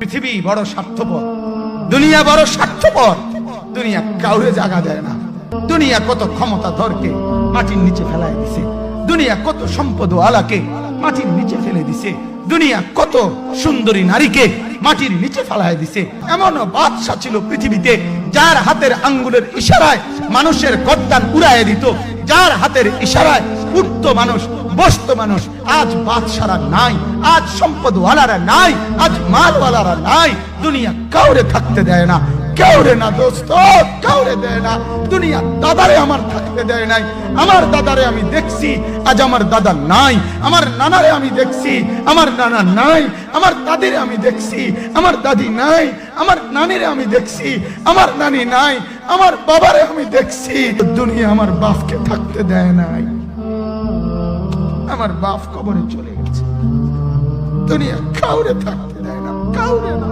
পৃথিবী বড় স্বার্থপর, দুনিয়া বড় স্বার্থপর। দুনিয়া কাউরে জায়গা দেয় না। দুনিয়া কত ক্ষমতাধরকে মাটির নিচে ফেলায় দিছে। দুনিয়া কত সম্পদ আলাকে মাটির নিচে ফেলে দিছে। দুনিয়া কত সুন্দরী নারীকে মাটির নিচে ফেলায় দিছে। এমন বাদশা ছিল পৃথিবীতে যার হাতের আঙ্গুলের ইশারায় মানুষের গর্দান উড়াইয়া দিত, যার হাতের ইশারায় উঠত মানুষ, বসত মানুষ। আজ বাদশারা নাই, আজ সম্পদওয়ালারা নাই, আজ মালওয়ালারা নাই। দুনিয়া কাউরে থাকতে দেয় না, কাউরে না দোস্ত, কাউরে দেয় না। দুনিয়া দাদারে আমার থাকতে দেয় নাই। আমার দাদারে আমি দেখছি, আজ আমার দাদা নাই। আমার নানারে আমি দেখছি, আমার নানা নাই। আমার দাদিরে আমি দেখছি, আমার দাদি নাই। আমার নানিরে আমি দেখছি, আমার নানি নাই। আমার বাবারে আমি দেখছি। দুনিয়া আমার বাপকে থাকতে দেয় নাই। আমার বাপ কবরে চলে গেছে। দুনিয়া কাউরে থাকতে দেয় না, কাউরে না।